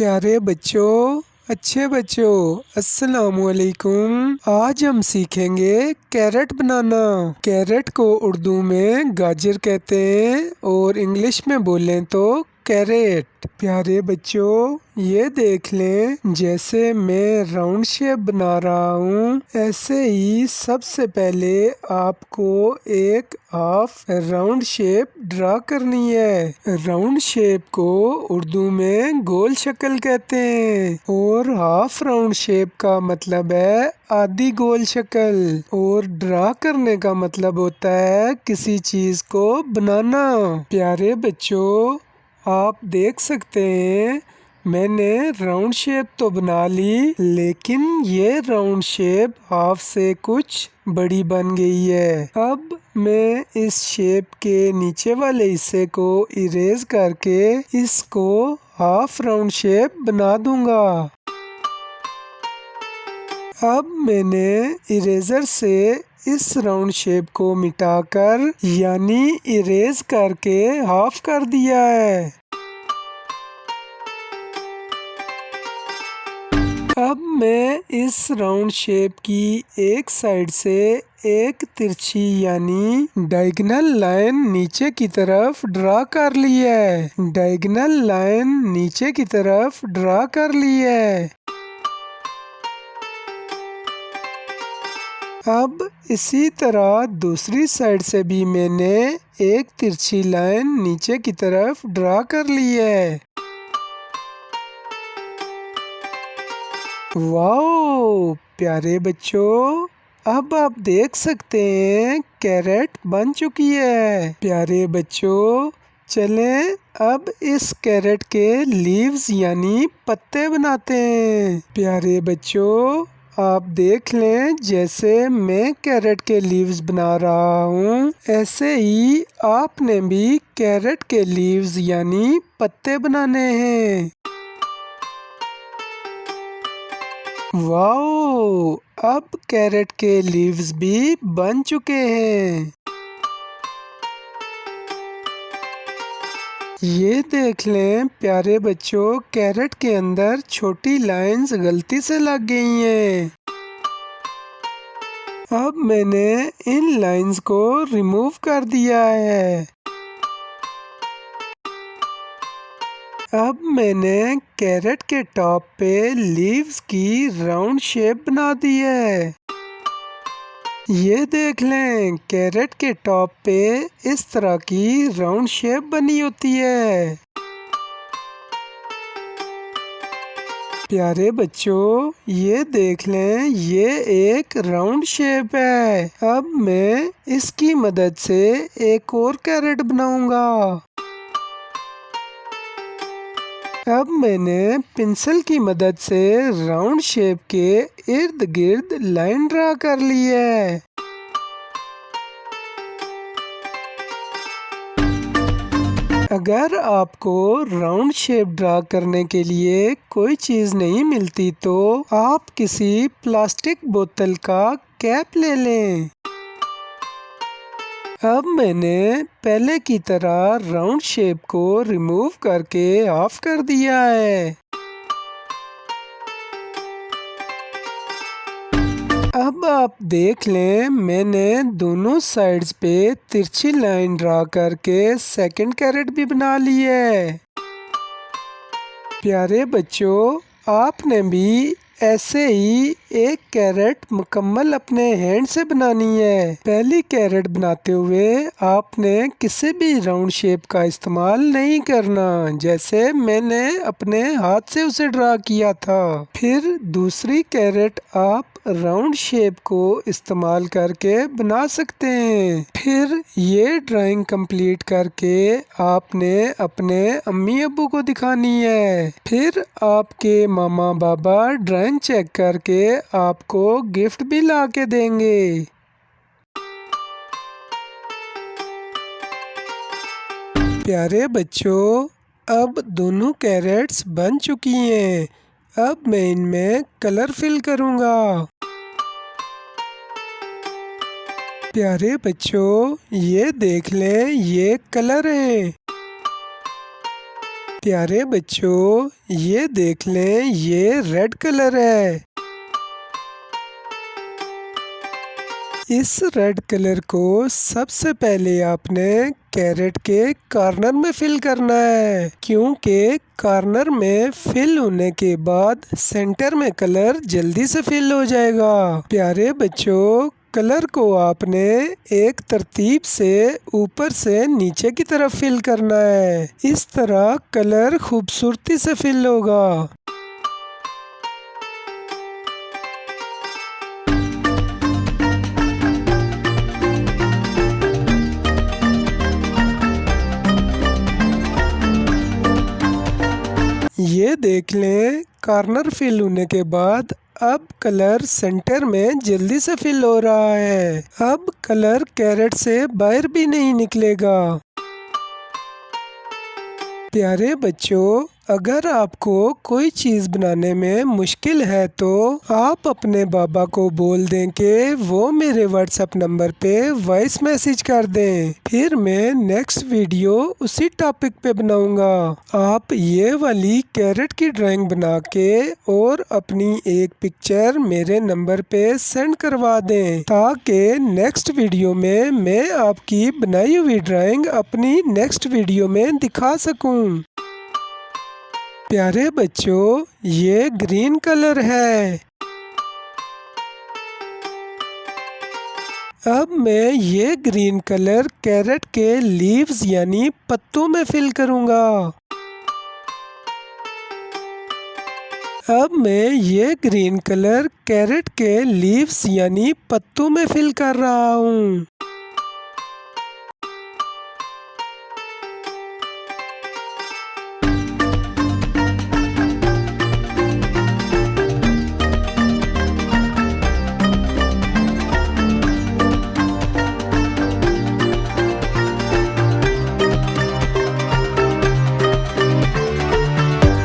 प्यारे बच्चों, अच्छे बच्चों, अस्सलामुअलैकुम। आज हम सीखेंगे कैरेट बनाना। कैरेट को उर्दू में गाजर कहते हैं और इंग्लिश में बोलें तो कैरेट। प्यारे बच्चों, ये देख लें, जैसे मैं राउंड शेप बना रहा हूँ, ऐसे ही सबसे पहले आपको एक हाफ राउंड शेप ड्रा करनी है। राउंड शेप को उर्दू में गोल शक्ल कहते हैं और हाफ राउंड शेप का मतलब है आधी गोल शक्ल, और ड्रा करने का मतलब होता है किसी चीज को बनाना। प्यारे बच्चों, आप देख सकते हैं मैंने राउंड शेप तो बना ली, लेकिन ये राउंड शेप हाफ से कुछ बड़ी बन गई है। अब मैं इस शेप के नीचे वाले हिस्से को इरेज करके इसको हाफ राउंड शेप बना दूंगा। अब मैंने इरेजर से इस राउंड शेप को मिटाकर यानी इरेज करके हाफ कर दिया है। अब मैं इस राउंड शेप की एक साइड से एक तिरछी यानी डायगोनल लाइन नीचे की तरफ ड्रा कर ली है। डायगोनल लाइन नीचे की तरफ ड्रा कर ली है। अब इसी तरह दूसरी साइड से भी मैंने एक तिरछी लाइन नीचे की तरफ ड्रा कर ली है। वाओ प्यारे बच्चों, अब आप देख सकते हैं कैरेट बन चुकी है। प्यारे बच्चों, चलें अब इस कैरेट के लीव्स यानी पत्ते बनाते हैं। प्यारे बच्चों, आप देख लें, जैसे मैं कैरेट के लीव्स बना रहा हूँ, ऐसे ही आपने भी कैरेट के लीव्स यानी पत्ते बनाने हैं। वाओ, अब कैरेट के लीव्स भी बन चुके हैं। ये देख लें प्यारे बच्चों, कैरेट के अंदर छोटी लाइंस गलती से लग गई हैं। अब मैंने इन लाइंस को रिमूव कर दिया है। अब मैंने कैरेट के टॉप पे लीव्स की राउंड शेप बना दी है। ये देख लें, कैरेट के टॉप पे इस तरह की राउंड शेप बनी होती है। प्यारे बच्चों, ये देख लें, ये एक राउंड शेप है। अब मैं इसकी मदद से एक और कैरेट बनाऊंगा। अब मैंने पेंसिल की मदद से राउंड शेप के इर्द गिर्द लाइन ड्रा कर ली है। अगर आपको राउंड शेप ड्रा करने के लिए कोई चीज़ नहीं मिलती तो आप किसी प्लास्टिक बोतल का कैप ले लें। अब मैंने पहले की तरह राउंड शेप को रिमूव करके ऑफ कर दिया है। अब आप देख लें, मैंने दोनों साइड्स पे तिरछी लाइन ड्रा करके सेकंड कैरेट भी बना ली है। प्यारे बच्चों, आपने भी ऐसे ही एक कैरेट मुकम्मल अपने हैंड से बनानी है। पहली कैरेट बनाते हुए आपने किसी भी राउंड शेप का इस्तेमाल नहीं करना, जैसे मैंने अपने हाथ से उसे ड्रा किया था। फिर दूसरी कैरेट आप राउंड शेप को इस्तेमाल करके बना सकते हैं। फिर ये ड्राइंग कंप्लीट करके आपने अपने अम्मी अब्बू को दिखानी है। फिर आपके मामा बाबा ड्राइंग चेक करके आपको गिफ्ट भी ला के देंगे। प्यारे बच्चों, अब दोनों कैरेट्स बन चुकी हैं। अब मैं इनमें कलर फिल करूँगा। प्यारे बच्चों, ये देख लें, ये कलर है। प्यारे बच्चों, ये देख लें, ये रेड कलर है। इस रेड कलर को सबसे पहले आपने कैरेट के कॉर्नर में फिल करना है, क्योंकि कॉर्नर में फिल होने के बाद सेंटर में कलर जल्दी से फिल हो जाएगा। प्यारे बच्चों, कलर को आपने एक तरतीब से ऊपर से नीचे की तरफ फिल करना है। इस तरह कलर खूबसूरती से फिल होगा। ये देख लें, कॉर्नर फिल होने के बाद अब कलर सेंटर में जल्दी से फिल हो रहा है। अब कलर कैरेट से बाहर भी नहीं निकलेगा। प्यारे बच्चों, अगर आपको कोई चीज़ बनाने में मुश्किल है तो आप अपने बाबा को बोल दें कि वो मेरे व्हाट्सएप नंबर पे वॉइस मैसेज कर दें, फिर मैं नेक्स्ट वीडियो उसी टॉपिक पे बनाऊंगा। आप ये वाली कैरेट की ड्राइंग बना के और अपनी एक पिक्चर मेरे नंबर पे सेंड करवा दें, ताकि नेक्स्ट वीडियो में मैं आपकी बनाई हुई ड्राइंग अपनी नेक्स्ट वीडियो में दिखा सकूं। प्यारे बच्चों, ये ग्रीन कलर है। अब मैं ये ग्रीन कलर कैरेट के लीव्स यानी पत्तों में फिल करूंगा। अब मैं ये ग्रीन कलर कैरेट के लीव्स यानी पत्तों में फिल कर रहा हूँ।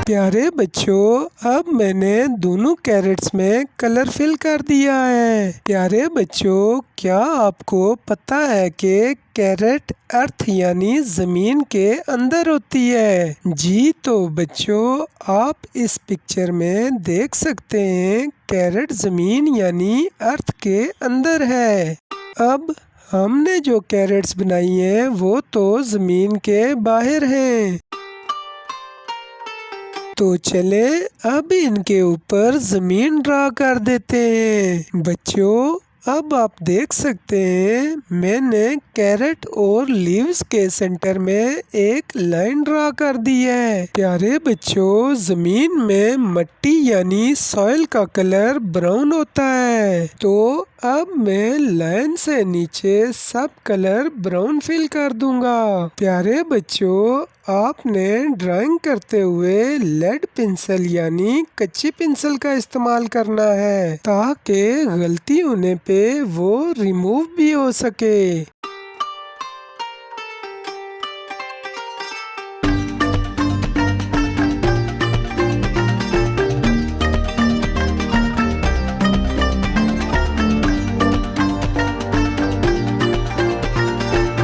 प्यारे बच्चों, अब मैंने दोनों कैरेट्स में कलर फिल कर दिया है। प्यारे बच्चों, क्या आपको पता है कि कैरेट अर्थ यानी ज़मीन के अंदर होती है? जी तो बच्चों, आप इस पिक्चर में देख सकते हैं कैरेट ज़मीन यानी अर्थ के अंदर है। अब हमने जो कैरेट्स बनाई हैं वो तो ज़मीन के बाहर हैं। तो चले अब इनके ऊपर ज़मीन ड्रा कर देते हैं। बच्चों, अब आप देख सकते हैं मैंने कैरेट और लीव्स के सेंटर में एक लाइन ड्रा कर दी है। प्यारे बच्चों, ज़मीन में मट्टी यानी सॉइल का कलर ब्राउन होता है, तो अब मैं लाइन से नीचे सब कलर ब्राउन फिल कर दूंगा। प्यारे बच्चों, आपने ड्राइंग करते हुए लेड पेंसिल यानी कच्ची पेंसिल का इस्तेमाल करना है, ताकि गलती होने पे वो रिमूव भी हो सके।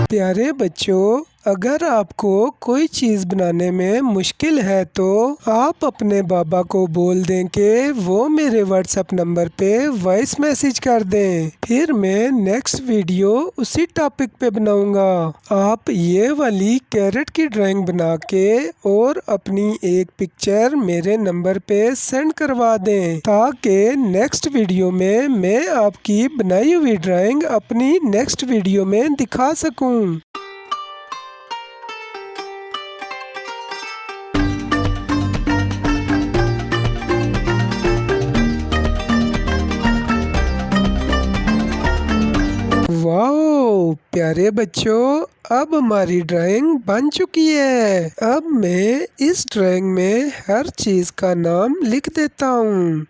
प्यारे बच्चों, अगर आपको कोई चीज़ बनाने में मुश्किल है तो आप अपने बाबा को बोल दें कि वो मेरे व्हाट्सएप नंबर पे वॉइस मैसेज कर दें, फिर मैं नेक्स्ट वीडियो उसी टॉपिक पे बनाऊंगा। आप ये वाली कैरेट की ड्राइंग बना के और अपनी एक पिक्चर मेरे नंबर पे सेंड करवा दें, ताकि नेक्स्ट वीडियो में मैं आपकी बनाई हुई ड्राइंग अपनी नेक्स्ट वीडियो में दिखा सकूं। वाओ प्यारे बच्चों, अब हमारी ड्राइंग बन चुकी है। अब मैं इस ड्राइंग में हर चीज़ का नाम लिख देता हूँ।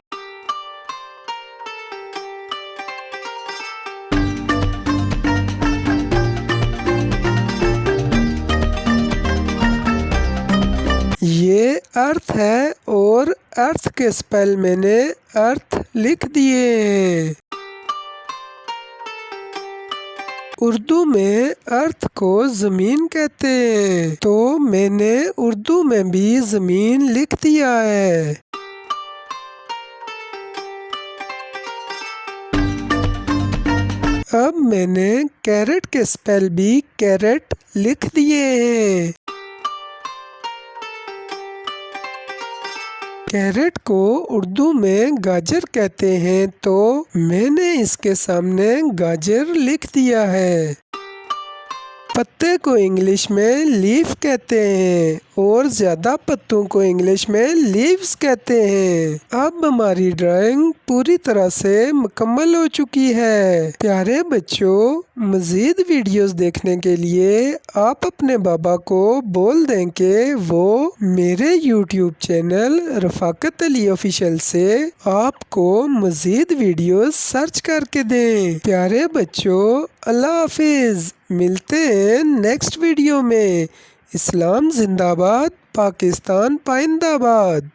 ये अर्थ है और अर्थ के स्पेल मैंने अर्थ लिख दिए हैं। उर्दू में अर्थ को ज़मीन कहते हैं, तो मैंने उर्दू में भी ज़मीन लिख दिया है। अब मैंने कैरेट के स्पेल भी कैरेट लिख दिए हैं। कैरेट को उर्दू में गाजर कहते हैं, तो मैंने इसके सामने गाजर लिख दिया है। पत्ते को इंग्लिश में लीफ कहते हैं और ज़्यादा पत्तों को इंग्लिश में लीव्स कहते हैं। अब हमारी ड्राइंग पूरी तरह से मुकम्मल हो चुकी है। प्यारे बच्चों, मज़ीद वीडियोस देखने के लिए आप अपने बाबा को बोल दें कि वो मेरे यूट्यूब चैनल रफ़ाकत अली ऑफिशियल से आपको मज़ीद वीडियोस सर्च करके दें। प्यारे बच्चों, अल्लाह हाफिज़। मिलते हैं नेक्स्ट वीडियो में। इस्लाम जिंदाबाद, पाकिस्तान पाइंदाबाद।